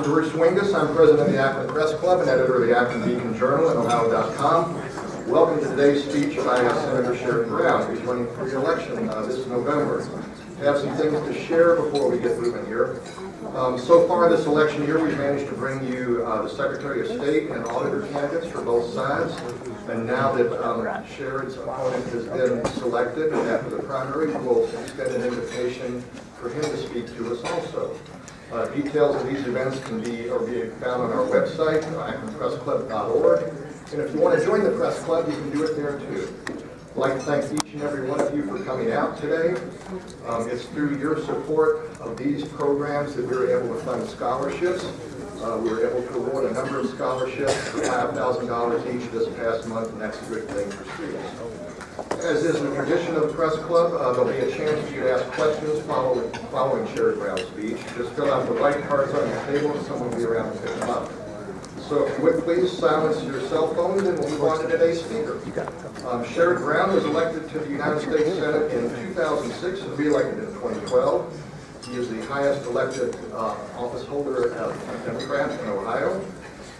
I'm Bruce Wingus. I'm president of the Akron Press Club and editor of the Akron Beacon Journal and Ohio.com. Welcome to today's speech by Senator Sherrod who's running for re-election this November. I have some things to share before we get moving here. So far this election year, we've managed to bring you the Secretary of State and auditor candidates for both sides. And now that Sherrod's opponent has been selected after the primary, we'll extend an invitation for him to speak to us also. Details of these events are being found on our website, akronpressclub.org. And if you want to join the press club, you can do it there too. I'd like to thank each and every one of you for coming out today. It's through your support of these programs that we were able to fund scholarships. We were able to award a number of scholarships for $5,000 each this past month, and that's a good thing for students. As is the tradition of the press club, there'll be a chance for you to ask questions following Sherrod Brown's speech. Just fill out the white cards on your table and someone will be around to pick them up. So if you would please silence your cell phones and we'll move on to today's speaker. Sherrod Brown was elected to the United States Senate in 2006 and re-elected in 2012. He is the highest elected office holder of Democrat in Ohio.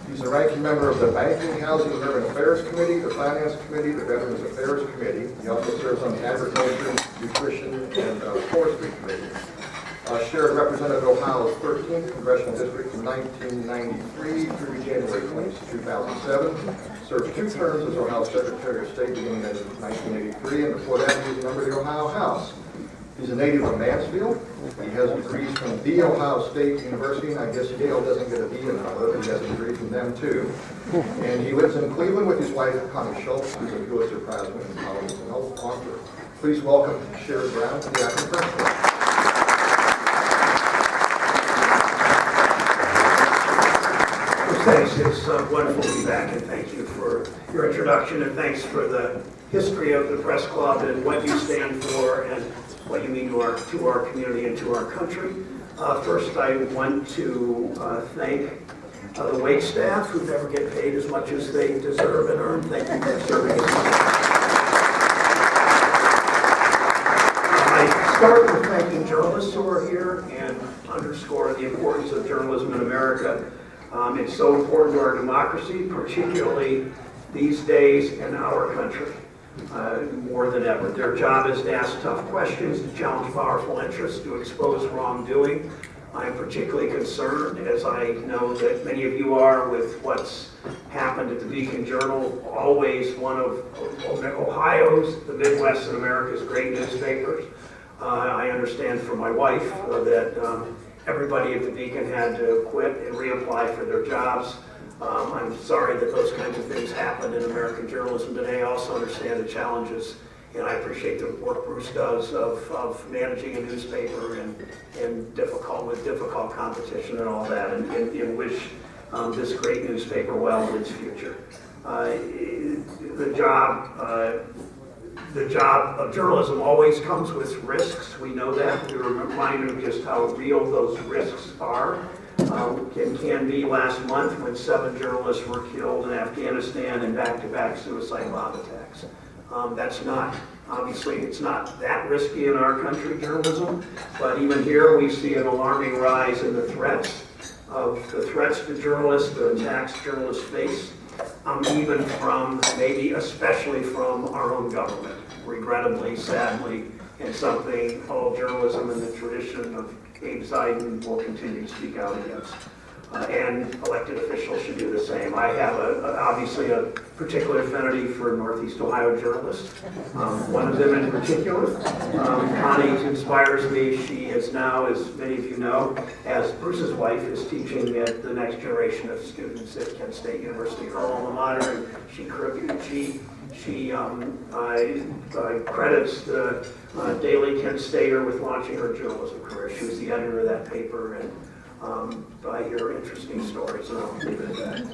He's the ranking member of the Banking, Housing, and Urban Affairs Committee, the Finance Committee, the Veterans Affairs Committee. He also serves on the Agriculture, Nutrition, and Forestry Committee. Sherrod represented Ohio's 13th Congressional District from 1993 through January 20, 2007. Served 2 terms as Ohio Secretary of State beginning in 1983, and before that he was a member of the Ohio House. He's a native of Mansfield. He has degrees from The Ohio State University, and I guess Yale doesn't get a D in all of it. He has a degree from them too. And he lives in Cleveland with his wife, Connie Schultz, who's a Pulitzer Prize-winning columnist and author. Please welcome Sherrod Brown to the Akron Press Club. Thanks. It's wonderful to be back, and thank you for your introduction, and thanks for the history of the Press Club and what you stand for and what you mean to our community and to our country. First, I want to thank the wait staff who never get paid as much as they deserve and earn. Thank you for serving as much. I start with thanking journalists who are here and underscore the importance of journalism in America. It's so important to our democracy, particularly these days in our country, more than ever. Their job is to ask tough questions, to challenge powerful interests, to expose wrongdoing. I'm particularly concerned, as I know that many of you are, with what's happened at the Beacon Journal, always one of Ohio's, the Midwest, and America's great newspapers. I understand from my wife that everybody at the Beacon had to quit and reapply for their jobs. I'm sorry that those kinds of things happen in American journalism today. I also understand the challenges, and I appreciate the work Bruce does of managing a newspaper and difficult competition and all that, and wish this great newspaper well in its future. The job of journalism always comes with risks. We know that. We were reminded of just how real those risks are. It can be last month when 7 journalists were killed in Afghanistan in back-to-back suicide bomb attacks. Obviously it's not that risky in our country, journalism, but even here we see an alarming rise in the threats to journalists, the attacks journalists face. Even from, maybe especially from our own government, regrettably, sadly, and something all journalism in the tradition of Abe Ziden will continue to speak out against. And elected officials should do the same. I have obviously a particular affinity for Northeast Ohio journalists. One of them in particular, Connie, inspires me. She is now, as many of you know, as Bruce's wife, is teaching at the next generation of students at Kent State University, her alma mater, and she credits the Daily Kent Stater with launching her journalism career. She was the editor of that paper, and I hear interesting stories, and I'll leave it at that.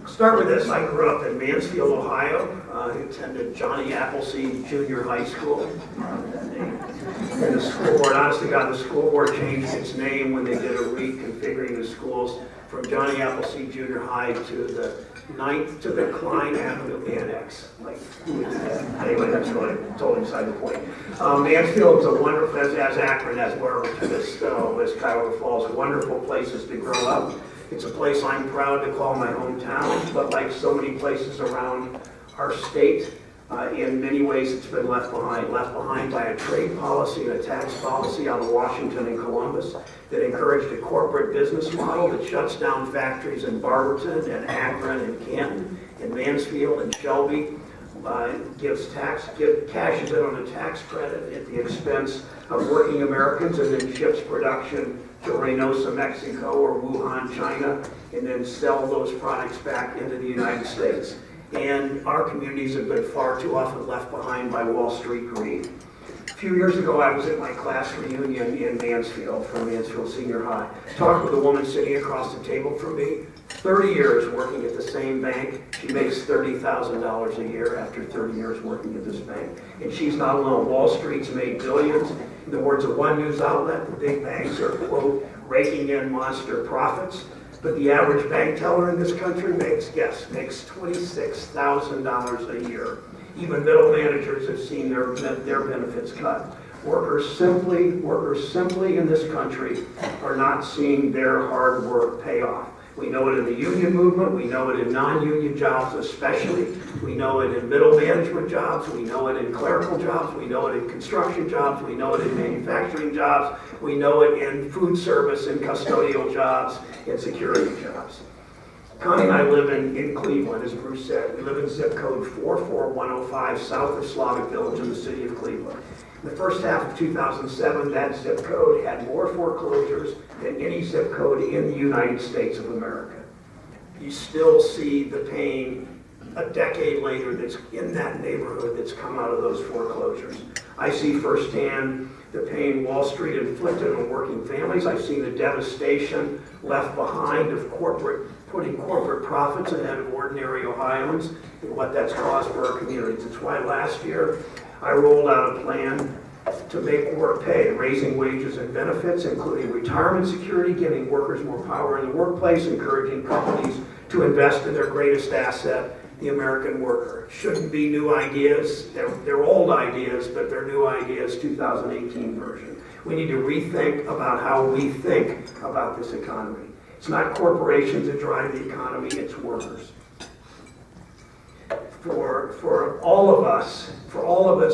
Start with this. I grew up in Mansfield, Ohio. I attended Johnny Appleseed Junior High School. And the school board, honestly God, the school board changed its name when they did a reconfiguring the school schools, from Johnny Appleseed Junior High to the 9th to the Klein Avenue Annex. Like, who is that? Anyway, that's totally beside the point. Mansfield is a wonderful, as Akron, as Warwick, as Cuyahoga Falls, wonderful places to grow up. It's a place I'm proud to call my hometown, but like so many places around our state, in many ways it's been left behind by a trade policy and a tax policy out of Washington and Columbus that encouraged a corporate business model that shuts down factories in Barberton and Akron and Canton and Mansfield and Shelby, cashes in on a tax credit at the expense of working Americans, and then ships production to Reynosa, Mexico or Wuhan, China, and then sell those products back into the United States. And our communities have been far too often left behind by Wall Street greed. A few years ago, I was at my class reunion in Mansfield, from Mansfield Senior High. Talked with a woman sitting across the table from me, 30 years working at the same bank. She makes $30,000 a year after 30 years working at this bank. And she's not alone. Wall Street's made billions. In the words of one news outlet, the big banks are, quote, raking in monster profits. But the average bank teller in this country makes $26,000 a year. Even middle managers have seen their benefits cut. Workers simply in this country are not seeing their hard work pay off. We know it in the union movement, we know it in non-union jobs especially, we know it in middle management jobs, we know it in clerical jobs, we know it in construction jobs, we know it in manufacturing jobs, we know it in food service and custodial jobs and security jobs. Connie and I live in Cleveland, as Bruce said. We live in zip code 44105, south of Slavic Village in the city of Cleveland. In the first half of 2007, that zip code had more foreclosures than any zip code in the United States of America. You still see the pain a decade later that's in that neighborhood that's come out of those foreclosures. I see firsthand the pain Wall Street inflicted on working families. I've seen the devastation left behind of putting corporate profits ahead of ordinary Ohioans and what that's caused for our communities. It's why last year I rolled out a plan to make work pay, raising wages and benefits, including retirement security, giving workers more power in the workplace, encouraging companies to invest in their greatest asset, the American worker. Shouldn't be new ideas. They're old ideas, but they're new ideas, 2018 version. We need to rethink about how we think about this economy. It's not corporations that drive the economy, it's workers. For all of us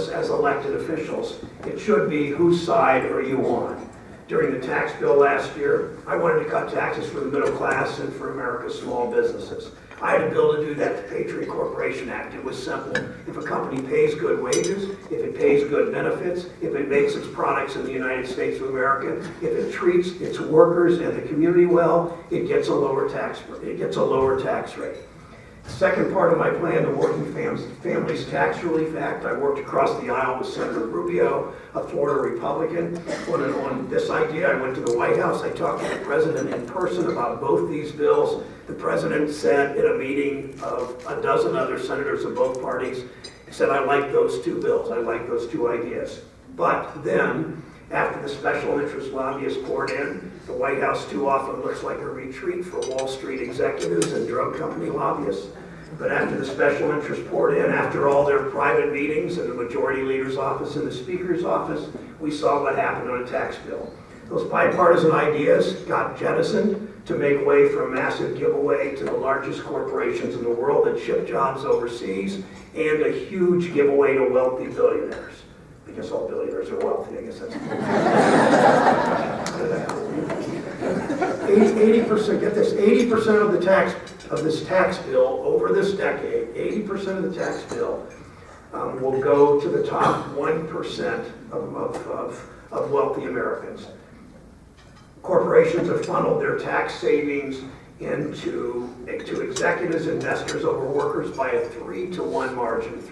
as elected officials, it should be whose side are you on? During the tax bill last year, I wanted to cut taxes for the middle class and for America's small businesses. I had a bill to do that, the Patriot Corporation Act. It was simple. If a company pays good wages, if it pays good benefits, if it makes its products in the United States of America, if it treats its workers and the community well, it gets a lower tax rate. The second part of my plan, the Working Families Tax Relief Act, I worked across the aisle with Senator Rubio, a Florida Republican, on this idea. I went to the White House. I talked to the president in person about both these bills. The president said at a meeting of a dozen other senators of both parties, he said, I like those two bills. I like those two ideas. But then, after the special interest lobbyists poured in, the White House too often looks like a retreat for Wall Street executives and drug company lobbyists. But after the special interest poured in, after all their private meetings in the majority leader's office and the speaker's office, we saw what happened on a tax bill. Those bipartisan ideas got jettisoned to make way for a massive giveaway to the largest corporations in the world that ship jobs overseas, and a huge giveaway to wealthy billionaires. I guess all billionaires are wealthy. I guess that's 80%, get this, 80% of this tax bill over this decade, 80% of the tax bill will go to the top 1% of wealthy Americans. Corporations have funneled their tax savings into executives, investors over workers by a 3-to-1 margin,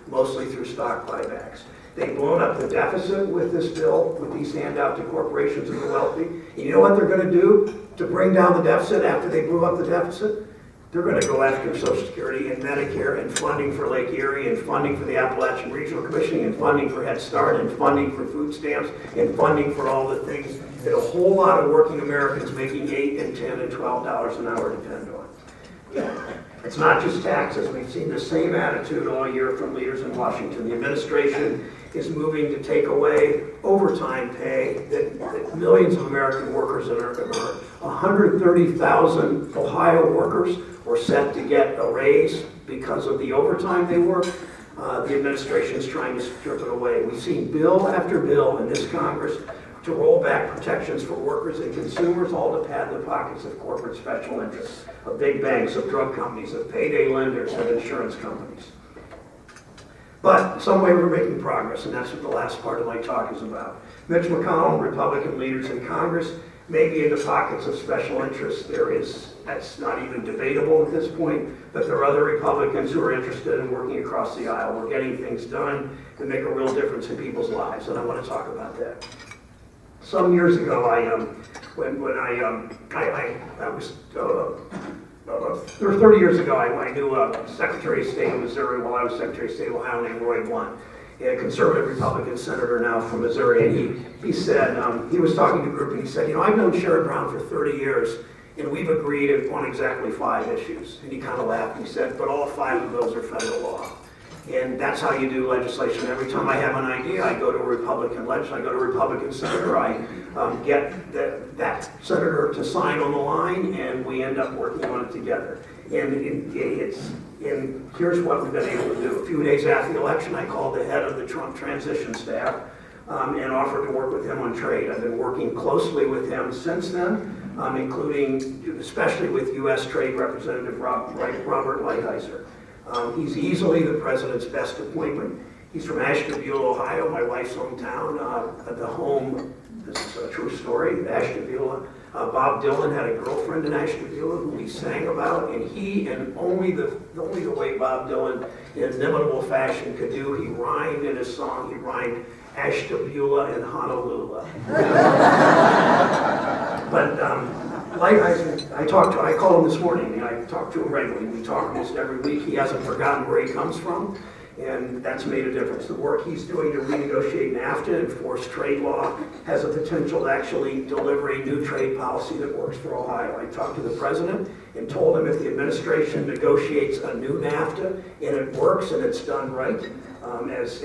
mostly through stock buybacks. They've blown up the deficit with this bill, with these handouts to corporations and the wealthy. And you know what they're going to do to bring down the deficit after they blew up the deficit? They're going to go after Social Security and Medicare and funding for Lake Erie and funding for the Appalachian Regional Commission and funding for Head Start and funding for food stamps and funding for all the things that a whole lot of working Americans making $8 and $10 and $12 an hour depend on. It's not just taxes. We've seen the same attitude all year from leaders in Washington. The administration is moving to take away overtime pay that millions of American workers earn. 130,000 Ohio workers were set to get a raise because of the overtime they work. The administration is trying to strip it away. We've seen bill after bill in this Congress to roll back protections for workers and consumers, all to pad the pockets of corporate special interests, of big banks, of drug companies, of payday lenders, of insurance companies. But in some way we're making progress, and that's what the last part of my talk is about. Mitch McConnell and Republican leaders in Congress may be in the pockets of special interests. That's not even debatable at this point, but there are other Republicans who are interested in working across the aisle. We're getting things done that make a real difference in people's lives, and I want to talk about that. Some years ago, or 30 years ago, I knew Secretary of State of Missouri while I was Secretary of State of Ohio named Roy Blunt, a conservative Republican senator now from Missouri, and he said, he was talking to a group and he said, I've known Sherrod Brown for 30 years and we've agreed on exactly 5 issues. And he kind of laughed and he said, but all 5 of those are federal law. And that's how you do legislation. Every time I have an idea, I go to a Republican legislator, I go to a Republican senator, I get that senator to sign on the line, and we end up working on it together. And here's what we've been able to do. A few days after the election, I called the head of the Trump transition staff and offered to work with him on trade. I've been working closely with him since then, including especially with U.S. Trade Representative Robert Lighthizer. He's easily the president's best appointment. He's from Ashtabula, Ohio, my wife's hometown. The home, this is a true story, Ashtabula. Bob Dylan had a girlfriend in Ashtabula who he sang about, and he, and only the way Bob Dylan in inimitable fashion could do, he rhymed in his song, he rhymed Ashtabula and Honolulu. But I called him this morning, and I talked to him regularly. We talk almost every week. He hasn't forgotten where he comes from, and that's made a difference. The work he's doing to renegotiate NAFTA and enforce trade law has a potential to actually deliver a new trade policy that works for Ohio. I talked to the president and told him if the administration negotiates a new NAFTA and it works and it's done right, as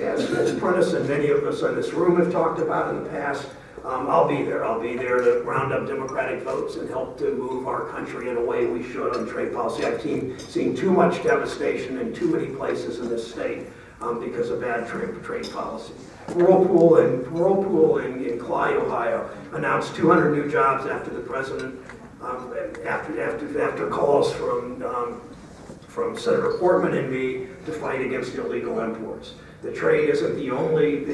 Prentice and many of us in this room have talked about in the past, I'll be there. I'll be there to round up Democratic votes and help to move our country in a way we should on trade policy. I've seen too much devastation in too many places in this state because of bad trade policy. Whirlpool in Clyde, Ohio, announced 200 new jobs after the president, after calls from Senator Portman and me to fight against illegal imports. The trade isn't the only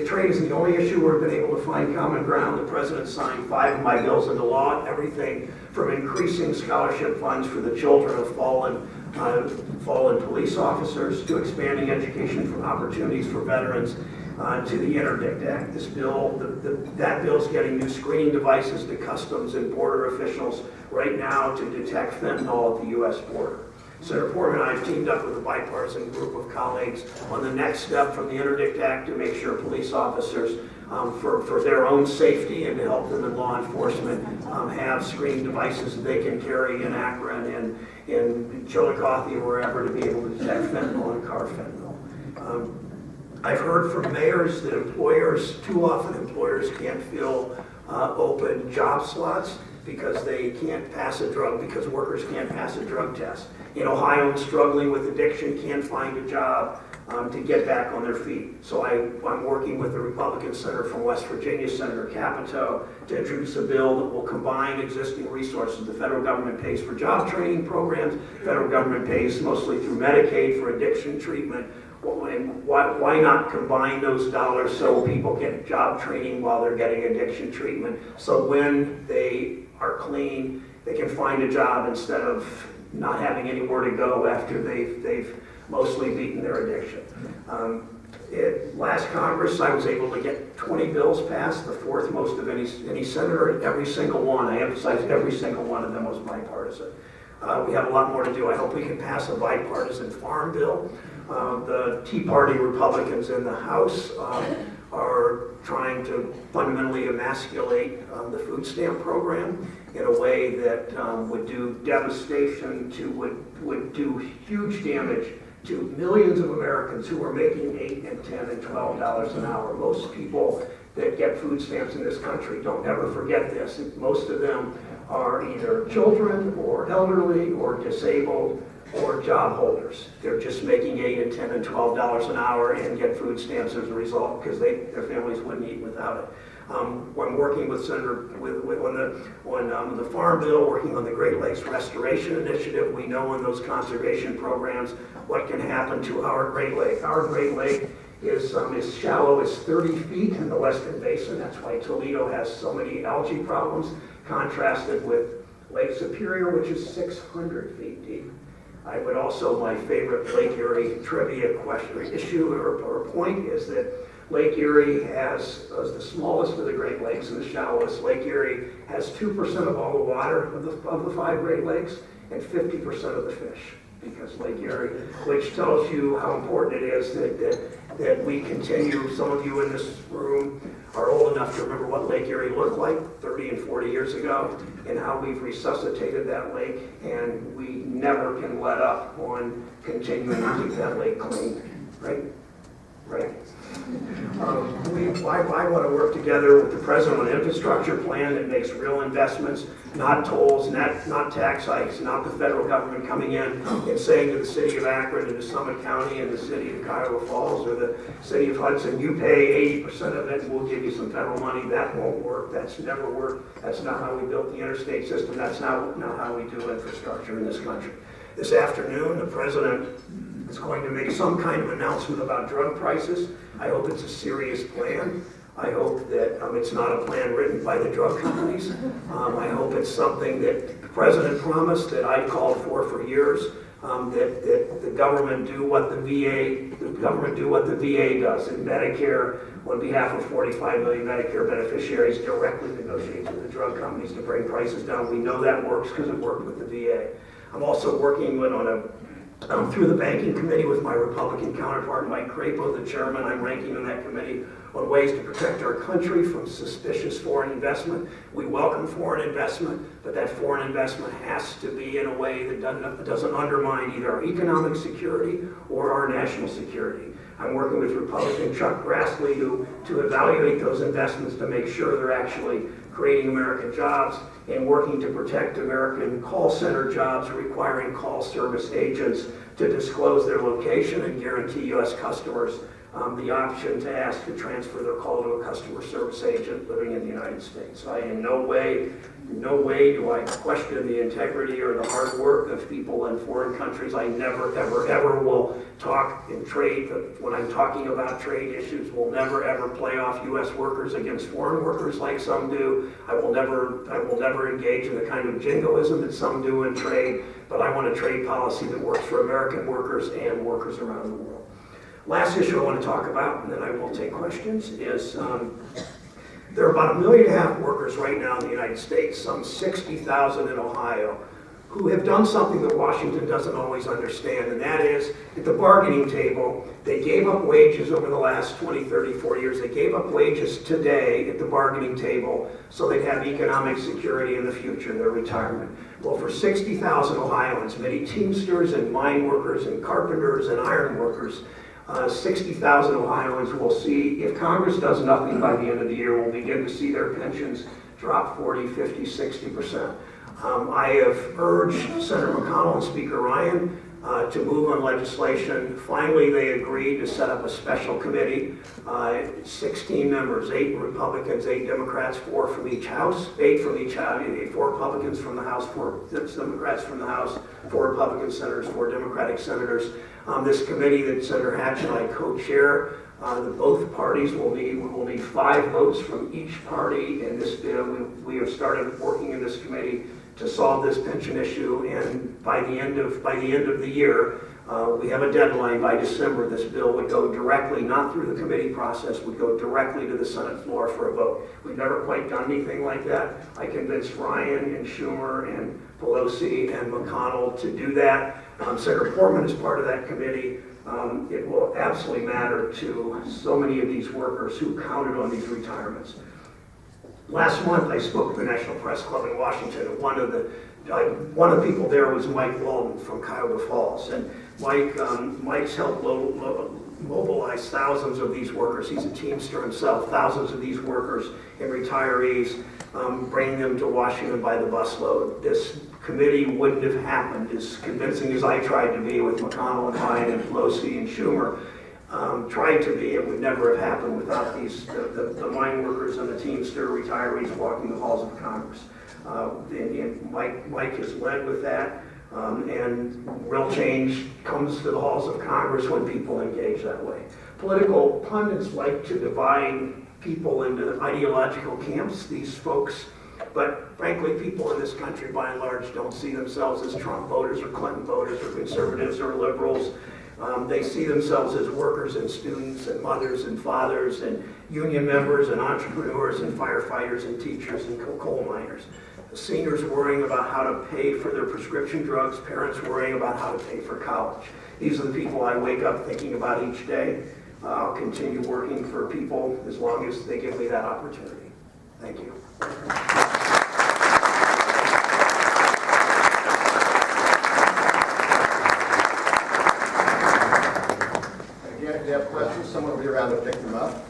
issue we've been able to find common ground. The president signed 5 of my bills into law, everything from increasing scholarship funds for the children of fallen police officers to expanding education for opportunities for veterans to the Interdict Act. This bill, that bill's getting new screening devices to customs and border officials right now to detect fentanyl at the U.S. border. Senator Portman and I have teamed up with a bipartisan group of colleagues on the next step from the Interdict Act to make sure police officers, for their own safety and to help them in law enforcement, have screening devices that they can carry in Akron and in Chillicothe or wherever to be able to detect fentanyl and carfentanil. I've heard from mayors that too often employers can't fill open job slots because they can't pass a drug, because workers can't pass a drug test. In Ohio, struggling with addiction, can't find a job to get back on their feet. So I'm working with the Republican senator from West Virginia, Senator Capito, to introduce a bill that will combine existing resources. The federal government pays for job training programs. The federal government pays mostly through Medicaid for addiction treatment. Why not combine those dollars so people get job training while they're getting addiction treatment? So when they are clean, they can find a job instead of not having anywhere to go after they've mostly beaten their addiction. Last Congress, I was able to get 20 bills passed, the 4th most of any senator. Every single one, I emphasize every single one of them was bipartisan. We have a lot more to do. I hope we can pass a bipartisan farm bill. The Tea Party Republicans in the House are trying to fundamentally emasculate the food stamp program in a way that would do devastation would do huge damage to millions of Americans who are making $8 and $10 and $12 an hour. Most people that get food stamps in this country don't ever forget this. Most of them are either children or elderly or disabled or job holders. They're just making $8 and $10 and $12 an hour and get food stamps as a result because their families wouldn't eat without it. When working with Senator on the Farm Bill, working on the Great Lakes Restoration Initiative, we know in those conservation programs what can happen to our Great Lake. Our Great Lake is as shallow as 30 feet in the Western Basin. That's why Toledo has so many algae problems, contrasted with Lake Superior, which is 600 feet deep. I would also, my favorite Lake Erie trivia question, or issue or point is that Lake Erie has the smallest of the Great Lakes and the shallowest. Lake Erie has 2% of all the water of the 5 Great Lakes and 50% of the fish. Because Lake Erie, which tells you how important it is that we continue. Some of you in this room are old enough to remember what Lake Erie looked like 30 and 40 years ago and how we've resuscitated that lake, and we never can let up on continuing to keep that lake clean, right? Right. I want to work together with the President on an infrastructure plan that makes real investments, not tolls, not tax hikes, not the federal government coming in and saying to the city of Akron and to Summit County and the city of Cuyahoga Falls or the city of Hudson, you pay 80% of it and we'll give you some federal money. That won't work. That's never worked. That's not how we built the interstate system. That's not how we do infrastructure in this country. This afternoon, the President is going to make some kind of announcement about drug prices. I hope it's a serious plan. I hope that it's not a plan written by the drug companies. I hope it's something that the President promised, that I've called for years, that the government do what the VA does, and Medicare, on behalf of 45 million Medicare beneficiaries, directly negotiates with the drug companies to bring prices down. We know that works because it worked with the VA. I'm also working through the banking committee with my Republican counterpart, Mike Crapo, the chairman. I'm ranking on that committee on ways to protect our country from suspicious foreign investment. We welcome foreign investment, but that foreign investment has to be in a way that doesn't undermine either our economic security or our national security. I'm working with Republican Chuck Grassley to evaluate those investments to make sure they're actually creating American jobs and working to protect American call center jobs, requiring call service agents to disclose their location and guarantee U.S. customers the option to ask to transfer their call to a customer service agent living in the United States. I in no way do I question the integrity or the hard work of people in foreign countries. I never, ever will talk in trade. When I'm talking about trade issues, we'll never, ever play off U.S. workers against foreign workers like some do. I will never engage in the kind of jingoism that some do in trade, but I want a trade policy that works for American workers and workers around the world. Last issue I want to talk about, and then I will take questions, is there are about 1.5 million workers right now in the United States, some 60,000 in Ohio, who have done something that Washington doesn't always understand, and that is, at the bargaining table, they gave up wages over the last 20, 30, 40 years. They gave up wages today at the bargaining table so they'd have economic security in the future, their retirement. Well, for 60,000 Ohioans, many Teamsters and mine workers and carpenters and iron workers, 60,000 Ohioans will see, if Congress does nothing by the end of the year, we'll begin to see their pensions drop 40, 50, 60%. I have urged Senator McConnell and Speaker Ryan to move on legislation. Finally, they agreed to set up a special committee, 16 members, 8 Republicans, 8 Democrats, 4 from each House, 8 from each House, 4 Republicans from the House, 4 Democrats from the House, 4 Republican senators, 4 Democratic senators. This committee that Senator Hatch and I co-chair, both parties will need 5 votes from each party in this bill. We have started working in this committee to solve this pension issue, and by the end of the year, we have a deadline. By December, this bill would go directly, not through the committee process, would go directly to the Senate floor for a vote. We've never quite done anything like that. I convinced Ryan and Schumer and Pelosi and McConnell to do that. Senator Portman is part of that committee. it will absolutely matter to so many of these workers who counted on these retirements. Last month, I spoke at the National Press Club in Washington, and one of the people there was Mike Walden from Cuyahoga Falls, and Mike's helped mobilize thousands of these workers. He's a Teamster himself, thousands of these workers and retirees, bringing them to Washington by the busload. This committee wouldn't have happened, as convincing as I tried to be with McConnell and Biden and Pelosi and Schumer. Tried to be, it would never have happened without the mine workers and the Teamster retirees walking the halls of Congress. And Mike has led with that, and real change comes to the halls of Congress when people engage that way. Political pundits like to divide people into ideological camps, these folks, but frankly, people in this country by and large don't see themselves as Trump voters or Clinton voters or conservatives or liberals. They see themselves as workers and students and mothers and fathers and union members and entrepreneurs and firefighters and teachers and coal miners. Seniors worrying about how to pay for their prescription drugs, parents worrying about how to pay for college. These are the people I wake up thinking about each day. I'll continue working for people as long as they give me that opportunity. Thank you. Again, if you have questions, someone will be around to pick them up.